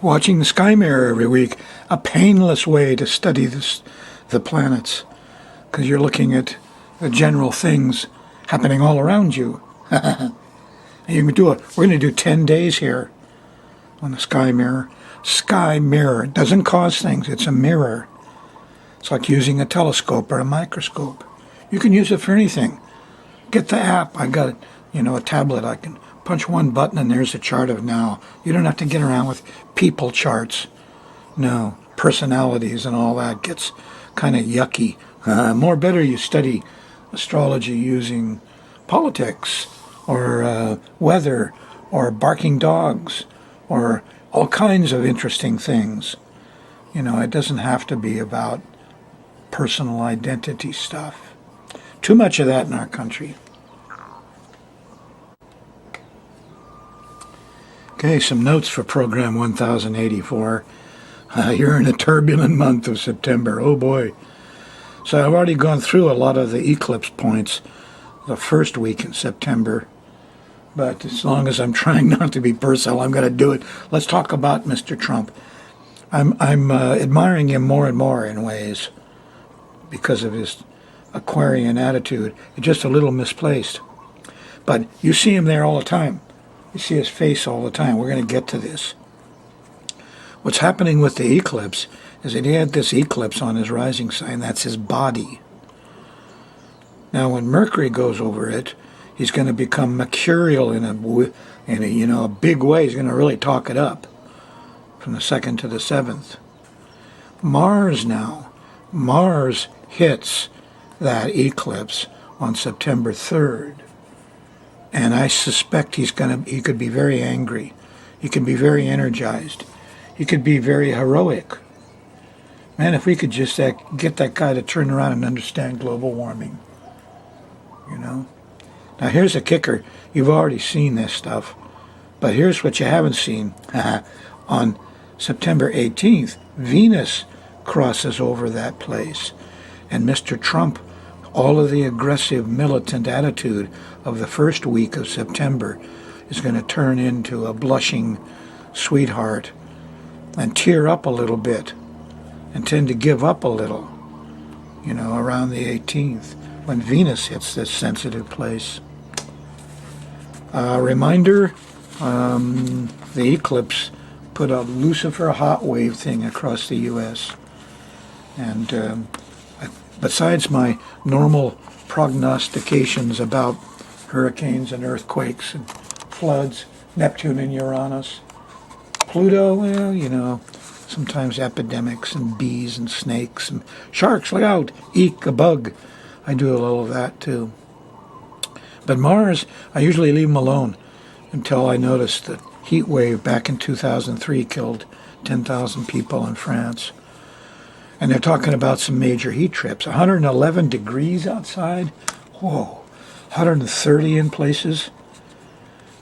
Watching the sky mirror every week, a painless way to study the planets, because you're looking at the general things happening all around you. You can do it. We're going to do 10 days here on the sky mirror. Sky mirror. It doesn't cause things. It's a mirror. It's like using a telescope or a microscope. You can use it for anything. Get the app. I got, a tablet. I can punch one button and there's a chart of now. You don't have to get around with people charts. No, personalities and all that gets kind of yucky. More better you study astrology using politics or weather or barking dogs or all kinds of interesting things. It doesn't have to be about personal identity stuff. Too much of that in our country. Okay, some notes for program 1084. You're in a turbulent month of September. Oh boy. So I've already gone through a lot of the eclipse points the first week in September. But as long as I'm trying not to be personal, I'm going to do it. Let's talk about Mr. Trump. I'm admiring him more and more in ways because of his Aquarian attitude. It's just a little misplaced. But you see him there all the time. You see his face all the time. We're going to get to this. What's happening with the eclipse is that he had this eclipse on his rising sign. That's his body. Now, when Mercury goes over it, he's going to become mercurial in a big way. He's going to really talk it up from the 2nd to the 7th. Mars hits that eclipse on September 3rd. And I suspect he could be very angry. He could be very energized. He could be very heroic. Man, if we could just get that guy to turn around and understand global warming. Now here's the kicker. You've already seen this stuff. But here's what you haven't seen. On September 18th, Venus crosses over that place. And Mr. Trump, all of the aggressive militant attitude of the first week of September is going to turn into a blushing sweetheart and tear up a little bit and tend to give up a little, around the 18th when Venus hits this sensitive place. Reminder, the eclipse put a Lucifer hot wave thing across the U.S. And besides my normal prognostications about hurricanes and earthquakes and floods, Neptune and Uranus, Pluto, well, sometimes epidemics and bees and snakes and sharks, look out, eek, a bug. I do a little of that too. But Mars, I usually leave him alone until I notice the heat wave back in 2003 killed 10,000 people in France. And they're talking about some major heat trips. 111 degrees outside. Whoa. 130 in places.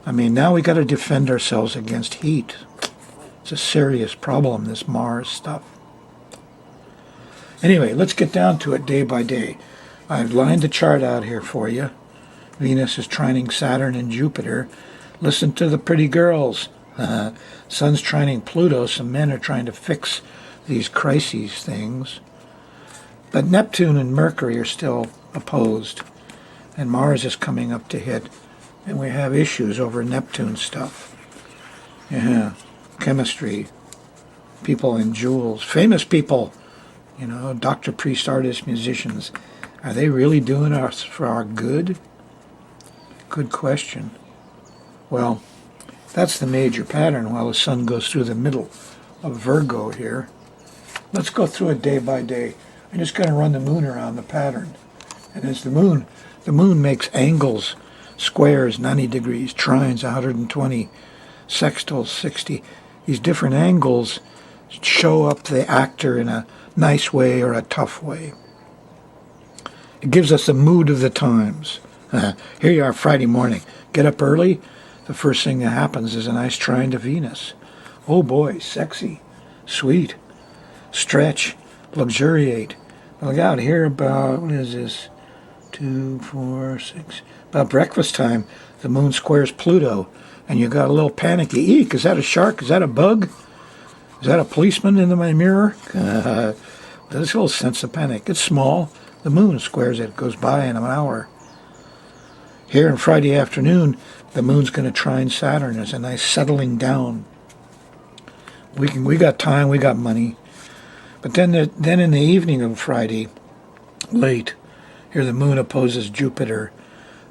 I mean, now we got to defend ourselves against heat. It's a serious problem, this Mars stuff. Anyway, let's get down to it day by day. I've lined the chart out here for you. Venus is trining Saturn and Jupiter. Listen to the pretty girls. Sun's trining Pluto. Some men are trying to fix these crises things. But Neptune and Mercury are still opposed. And Mars is coming up to hit. And we have issues over Neptune stuff. Yeah, chemistry. People in jewels. Famous people. Doctor, priest, artists, musicians. Are they really doing us for our good? Good question. Well, that's the major pattern while the sun goes through the middle of Virgo here. Let's go through it day by day. I'm just going to run the moon around the pattern. And as the moon makes angles, squares 90 degrees, trines 120, sextiles 60. These different angles show up the actor in a nice way or a tough way. It gives us the mood of the times. Here you are Friday morning. Get up early. The first thing that happens is a nice trine to Venus. Oh boy, sexy, sweet, stretch, luxuriate. Look out here about, what is this? 2, 4, 6. About breakfast time, the moon squares Pluto, and you got a little panicky. Eek, is that a shark? Is that a bug? Is that a policeman in my mirror? This little sense of panic. It's small. The moon squares it. It goes by in an hour. Here on Friday afternoon, the moon's going to trine Saturn. There's a nice settling down. We got time. We got money. But then in the evening of Friday, late, here the moon opposes Jupiter,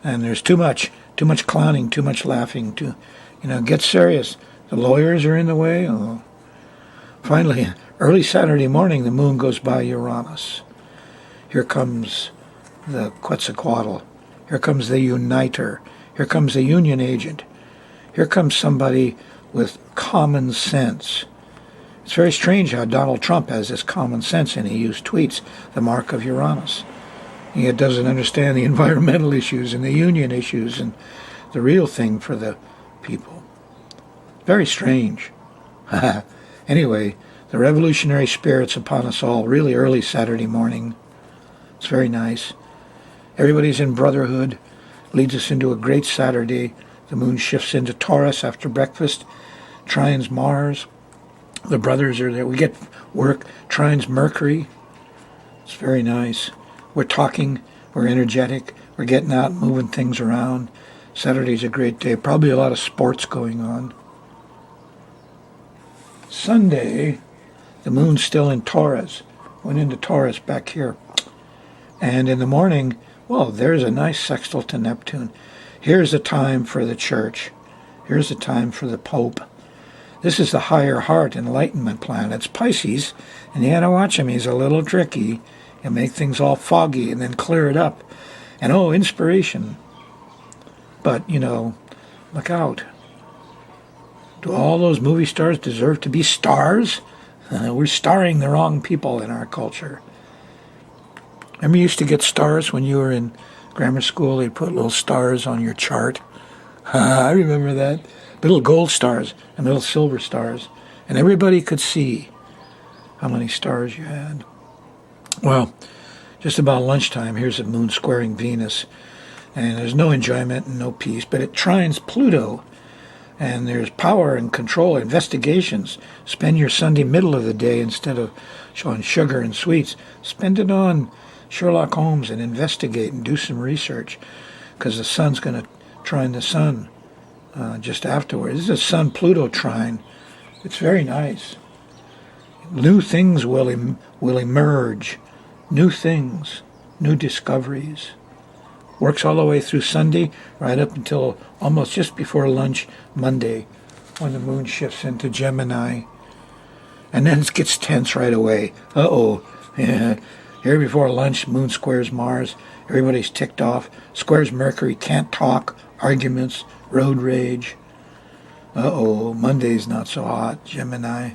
and there's too much clowning, too much laughing. Get serious. The lawyers are in the way. Oh. Finally, early Saturday morning, the moon goes by Uranus. Here comes the Quetzalcoatl. Here comes the uniter. Here comes the union agent. Here comes somebody with common sense. It's very strange how Donald Trump has this common sense and he used tweets, the mark of Uranus. He doesn't understand the environmental issues and the union issues and the real thing for the people. Very strange. Anyway, the revolutionary spirit's upon us all really early Saturday morning. It's very nice. Everybody's in brotherhood. Leads us into a great Saturday. The moon shifts into Taurus after breakfast. Trines Mars. The brothers are there. We get work. Trines Mercury. It's very nice. We're talking. We're energetic. We're getting out, moving things around. Saturday's a great day. Probably a lot of sports going on. Sunday, the moon's still in Taurus. Went into Taurus back here. And in the morning, well, there's a nice sextile to Neptune. Here's a time for the church. Here's a time for the Pope. This is the higher heart enlightenment planet. It's Pisces, and you got to watch him. He's a little tricky. He'll make things all foggy and then clear it up. And inspiration. But, look out. Do all those movie stars deserve to be stars? We're starring the wrong people in our culture. Remember you used to get stars when you were in grammar school? They'd put little stars on your chart. I remember that. Little gold stars and little silver stars. And everybody could see how many stars you had. Well, just about lunchtime, here's the moon squaring Venus. And there's no enjoyment and no peace, but it trines Pluto. And there's power and control, investigations. Spend your Sunday middle of the day instead of on sugar and sweets. Spend it on Sherlock Holmes and investigate and do some research, because the sun's going to trine the sun just afterwards. This is a Sun-Pluto trine. It's very nice. New things will emerge. New things, new discoveries. Works all the way through Sunday, right up until almost just before lunch Monday, when the moon shifts into Gemini. And then it gets tense right away. Yeah. Here before lunch, moon squares Mars. Everybody's ticked off. Squares Mercury, can't talk. Arguments, road rage. Monday's not so hot. Gemini.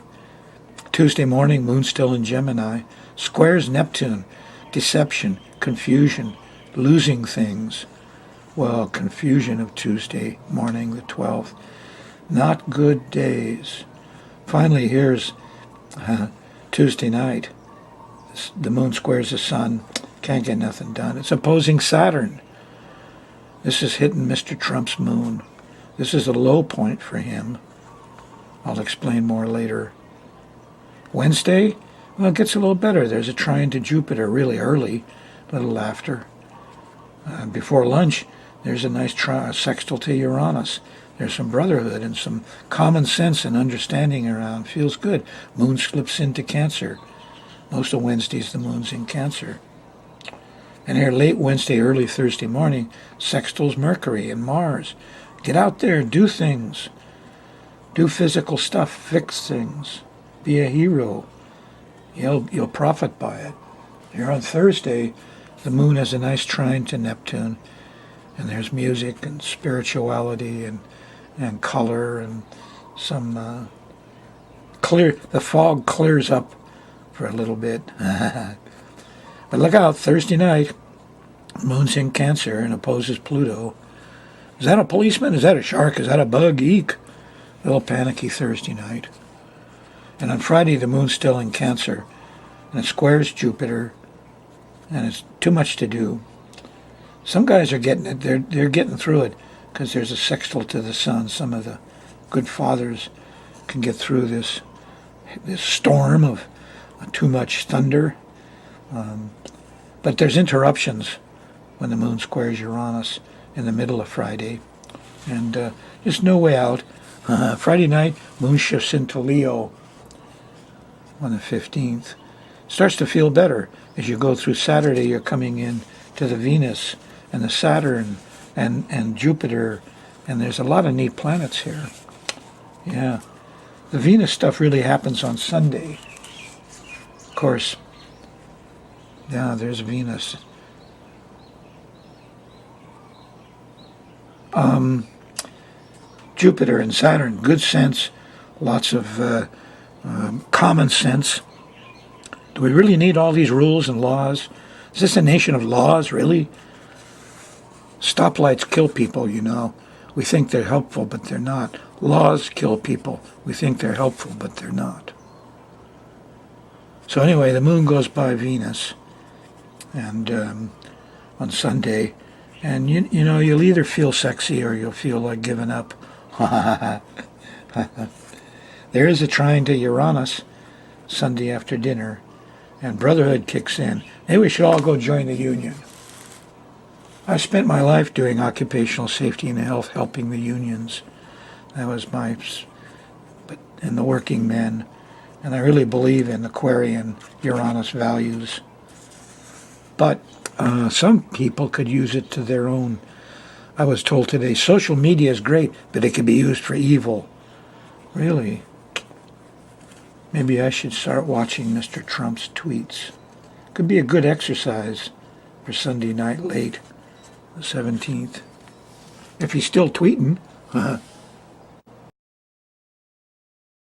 Tuesday morning, moon still in Gemini. Squares Neptune, deception, confusion, losing things. Well, confusion of Tuesday morning, the 12th. Not good days. Finally, here's Tuesday night. The moon squares the sun. Can't get nothing done. It's opposing Saturn. This is hitting Mr. Trump's moon. This is a low point for him. I'll explain more later. Wednesday, well, it gets a little better. There's a trine to Jupiter really early. Little laughter. Before lunch, there's a nice sextile to Uranus. There's some brotherhood and some common sense and understanding around. Feels good. Moon slips into Cancer. Most of Wednesdays, the moon's in Cancer. And here late Wednesday, early Thursday morning, sextiles Mercury and Mars. Get out there, do things. Do physical stuff, fix things. Be a hero. You'll profit by it. Here on Thursday, the moon has a nice trine to Neptune, and there's music and spirituality and color and some the fog clears up for a little bit. But look out, Thursday night, moon's in Cancer and opposes Pluto. Is that a policeman? Is that a shark? Is that a bug? Eek. A little panicky Thursday night. And on Friday, the moon's still in Cancer, and it squares Jupiter, and it's too much to do. Some guys are getting it. They're getting through it because there's a sextile to the sun. Some of the good fathers can get through this this storm of too much thunder. But there's interruptions when the moon squares Uranus in the middle of Friday. And just no way out. Friday night, moon shifts into Leo on the 15th. Starts to feel better as you go through Saturday. You're coming in to the Venus and the Saturn and Jupiter, and there's a lot of neat planets here. Yeah. The Venus stuff really happens on Sunday. Of course, yeah, there's Venus. Jupiter and Saturn, good sense, lots of common sense. Do we really need all these rules and laws? Is this a nation of laws, really? Stoplights kill people, you know. We think they're helpful, but they're not. Laws kill people. We think they're helpful, but they're not. So anyway, the moon goes by Venus and on Sunday, and you know, you'll either feel sexy or you'll feel like giving up. There is a trine to Uranus Sunday after dinner, and brotherhood kicks in. Maybe we should all go join the union. I've spent my life doing occupational safety and health, helping the unions. That was and the working men. And I really believe in Aquarian Uranus values. But some people could use it to their own. I was told today, social media is great, but it can be used for evil. Really? Maybe I should start watching Mr. Trump's tweets. Could be a good exercise for Sunday night late, the 17th. If he's still tweeting.